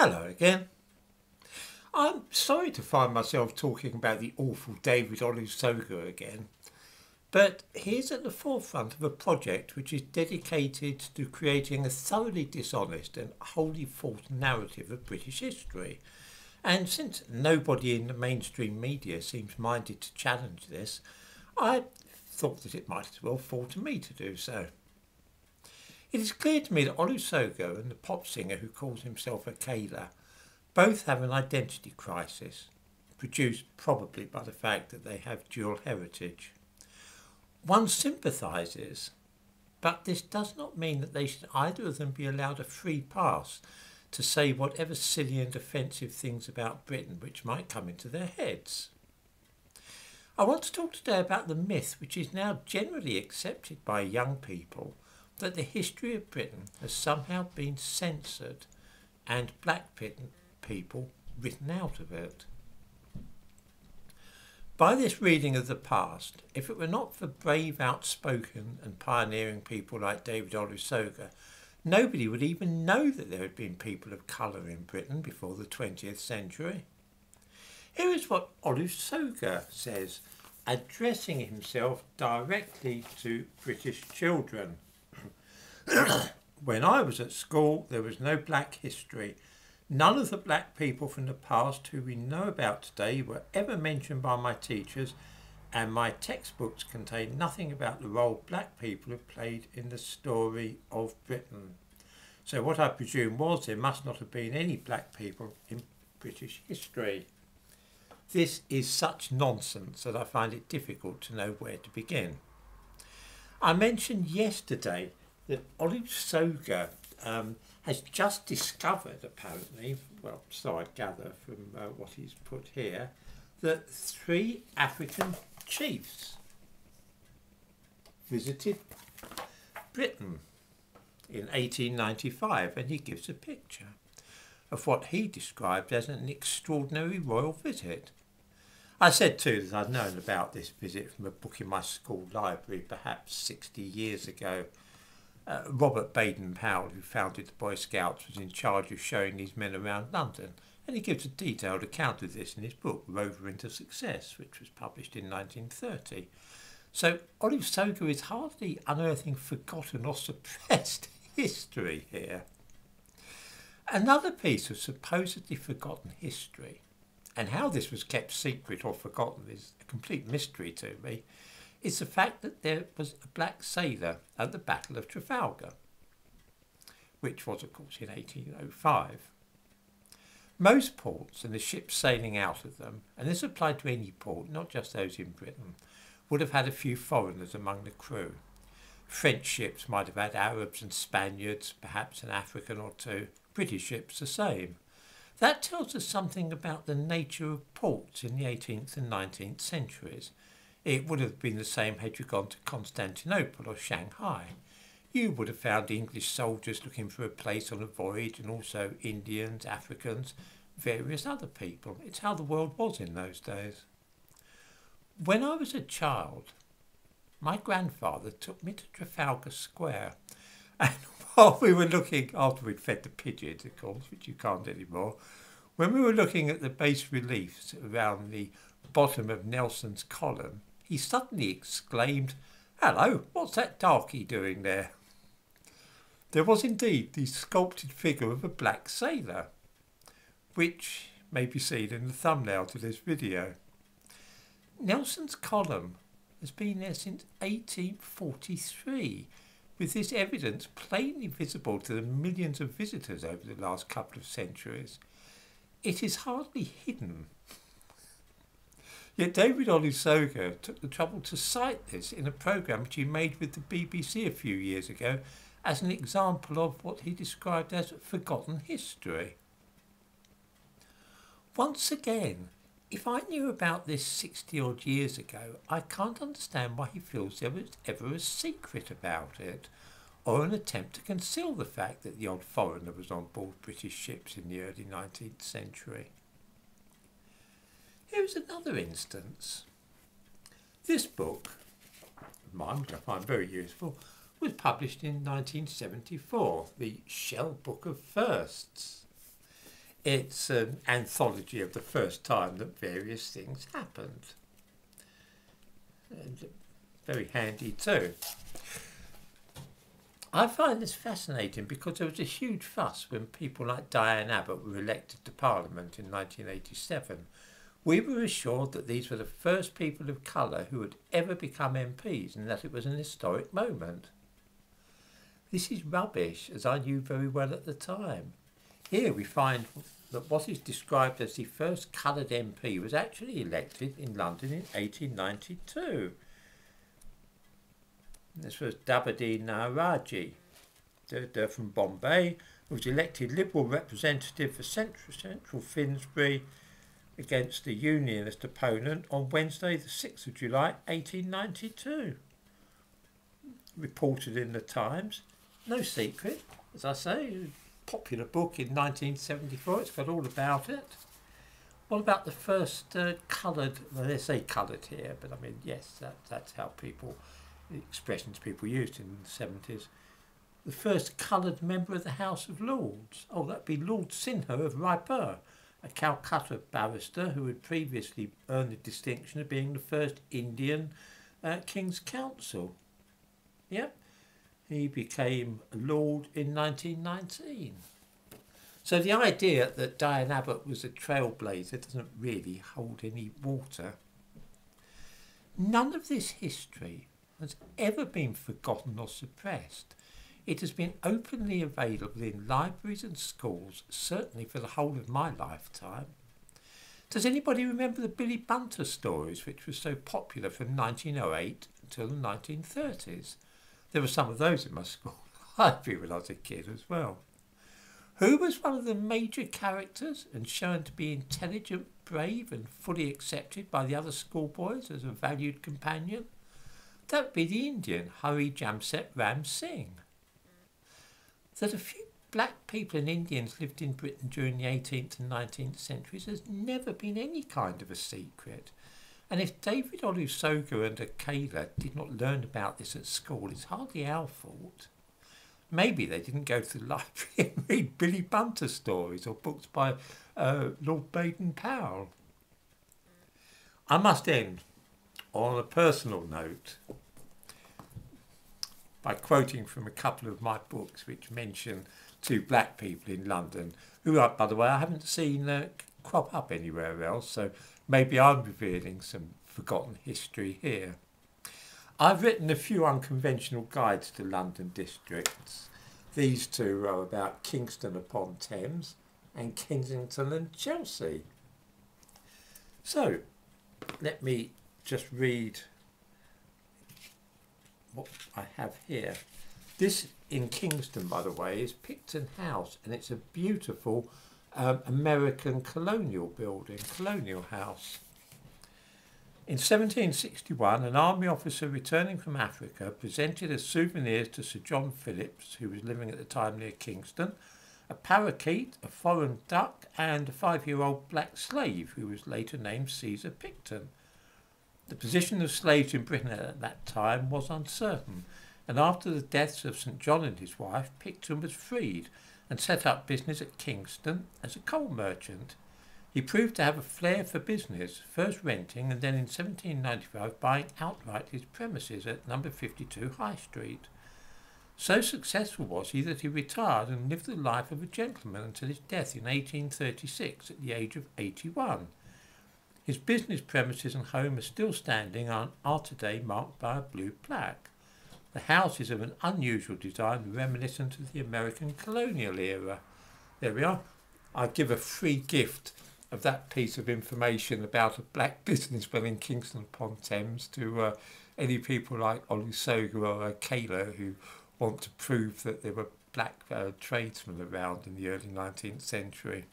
Hello again. I'm sorry to find myself talking about the awful David Olusoga again, but he's at the forefront of a project which is dedicated to creating a thoroughly dishonest and wholly false narrative of British history. And since nobody in the mainstream media seems minded to challenge this, I thought that it might as well fall to me to do so. It is clear to me that Olusoga and the pop singer who calls himself Akela both have an identity crisis, produced probably by the fact that they have dual heritage. One sympathises, but this does not mean that they should either of them be allowed a free pass to say whatever silly and offensive things about Britain which might come into their heads. I want to talk today about the myth which is now generally accepted by young people that the history of Britain has somehow been censored and black people written out of it. By this reading of the past, if it were not for brave, outspoken and pioneering people like David Olusoga, nobody would even know that there had been people of colour in Britain before the 20th century. Here is what Olusoga says, addressing himself directly to British children. When I was at school, there was no black history. None of the black people from the past who we know about today were ever mentioned by my teachers, and my textbooks contain nothing about the role black people have played in the story of Britain. So what I presume was there must not have been any black people in British history. This is such nonsense that I find it difficult to know where to begin. I mentioned yesterday that Olusoga has just discovered, apparently, well, so I gather from what he's put here, that 3 African chiefs visited Britain in 1895, and he gives a picture of what he described as an extraordinary royal visit. I said too that I'd known about this visit from a book in my school library perhaps 60 years ago. Robert Baden-Powell, who founded the Boy Scouts, was in charge of showing these men around London, and he gives a detailed account of this in his book Rover into Success, which was published in 1930. So Olusoga is hardly unearthing forgotten or suppressed history here. Another piece of supposedly forgotten history, and how this was kept secret or forgotten is a complete mystery to me, is the fact that there was a black sailor at the Battle of Trafalgar, which was, of course, in 1805. Most ports and the ships sailing out of them, and this applied to any port, not just those in Britain, would have had a few foreigners among the crew. French ships might have had Arabs and Spaniards, perhaps an African or two. British ships the same. That tells us something about the nature of ports in the 18th and 19th centuries. It would have been the same had you gone to Constantinople or Shanghai. You would have found English soldiers looking for a place on a voyage, and also Indians, Africans, various other people. It's how the world was in those days. When I was a child, my grandfather took me to Trafalgar Square, and while we were looking, after we'd fed the pigeons, of course, which you can't anymore, when we were looking at the bas reliefs around the bottom of Nelson's column, he suddenly exclaimed, "Hello, what's that darky doing there?" There was indeed the sculpted figure of a black sailor, which may be seen in the thumbnail to this video. Nelson's column has been there since 1843, with this evidence plainly visible to the millions of visitors over the last couple of centuries. It is hardly hidden. Yet David Olusoga took the trouble to cite this in a programme which he made with the BBC a few years ago as an example of what he described as forgotten history. Once again, if I knew about this 60-odd years ago, I can't understand why he feels there was ever a secret about it, or an attempt to conceal the fact that the odd foreigner was on board British ships in the early 19th century. Here's another instance. This book, mine, which I find very useful, was published in 1974, the Shell Book of Firsts. It's an anthology of the first time that various things happened. And very handy too. I find this fascinating because there was a huge fuss when people like Diane Abbott were elected to Parliament in 1987. We were assured that these were the first people of colour who had ever become MPs and that it was an historic moment. This is rubbish, as I knew very well at the time. Here we find that what is described as the first coloured MP was actually elected in London in 1892. This was Dabadeen Naraji, they're from Bombay, who was elected Liberal representative for Central Finsbury against the Unionist opponent on Wednesday the 6th of July 1892. Reported in the Times. No secret, as I say, popular book in 1974, it's got all about it. What about the first coloured, well they say coloured here, but I mean yes, that's how people, the expressions people used in the 70s. The first coloured member of the House of Lords. Oh, that'd be Lord Sinha of Raipur, a Calcutta barrister who had previously earned the distinction of being the first Indian King's Counsel. Yep, he became a Lord in 1919. So the idea that Diane Abbott was a trailblazer doesn't really hold any water. None of this history has ever been forgotten or suppressed. It has been openly available in libraries and schools, certainly for the whole of my lifetime. Does anybody remember the Billy Bunter stories, which were so popular from 1908 until the 1930s? There were some of those in my school library when I was a kid as well. Who was one of the major characters and shown to be intelligent, brave and fully accepted by the other schoolboys as a valued companion? That would be the Indian Hari Jamset Ram Singh. That a few black people and Indians lived in Britain during the 18th and 19th centuries has never been any kind of a secret. And if David Olusoga and Akela did not learn about this at school, it's hardly our fault. Maybe they didn't go to the library and read Billy Bunter stories or books by Lord Baden-Powell. I must end on a personal note by quoting from a couple of my books which mention two black people in London who, by the way, I haven't seen crop up anywhere else, so maybe I'm revealing some forgotten history here. I've written a few unconventional guides to London districts. These two are about Kingston upon Thames and Kensington and Chelsea. So, let me just read what I have here. This in Kingston, by the way, is Picton House, and it's a beautiful American colonial building, colonial house. In 1761, an army officer returning from Africa presented as souvenirs to Sir John Phillips, who was living at the time near Kingston, a parakeet, a foreign duck, and a 5-year-old black slave, who was later named Caesar Picton. The position of slaves in Britain at that time was uncertain, and after the deaths of St John and his wife, Picton was freed and set up business at Kingston as a coal merchant. He proved to have a flair for business, first renting and then in 1795 buying outright his premises at number 52 High Street. So successful was he that he retired and lived the life of a gentleman until his death in 1836 at the age of 81. His business premises and home are still standing and are today marked by a blue plaque. The house is of an unusual design reminiscent of the American colonial era. There we are. I give a free gift of that piece of information about a black businessman in Kingston upon Thames to any people like Olusoga or Akela who want to prove that there were black tradesmen around in the early 19th century.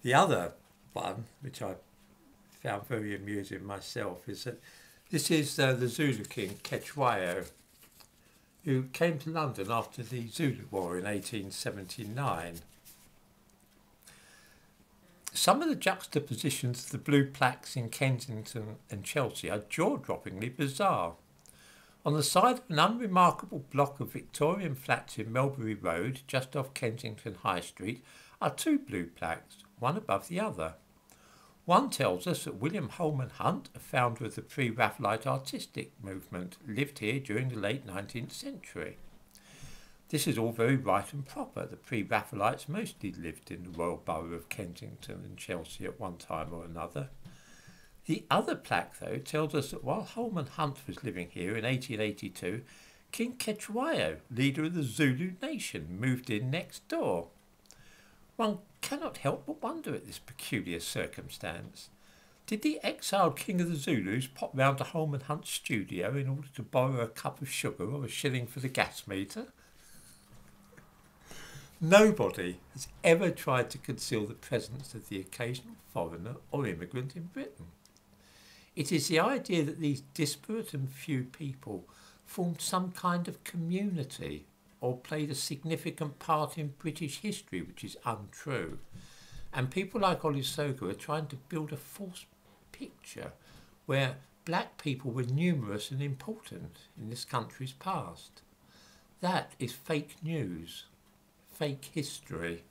The other one, which I found very amusing myself, is that this is the Zulu king Cetshwayo, who came to London after the Zulu War in 1879. Some of the juxtapositions of the blue plaques in Kensington and Chelsea are jaw-droppingly bizarre. On the side of an unremarkable block of Victorian flats in Melbury Road, just off Kensington High Street, are two blue plaques, one above the other. One tells us that William Holman Hunt, a founder of the pre-Raphaelite artistic movement, lived here during the late 19th century. This is all very right and proper. The pre-Raphaelites mostly lived in the royal borough of Kensington and Chelsea at one time or another. The other plaque, though, tells us that while Holman Hunt was living here in 1882, King Cetshwayo, leader of the Zulu nation, moved in next door. One cannot help but wonder at this peculiar circumstance. Did the exiled king of the Zulus pop round to Holman Hunt's studio in order to borrow a cup of sugar or a shilling for the gas meter? Nobody has ever tried to conceal the presence of the occasional foreigner or immigrant in Britain. It is the idea that these disparate and few people formed some kind of community or played a significant part in British history which is untrue. And people like Olusoga are trying to build a false picture where black people were numerous and important in this country's past. That is fake news, fake history.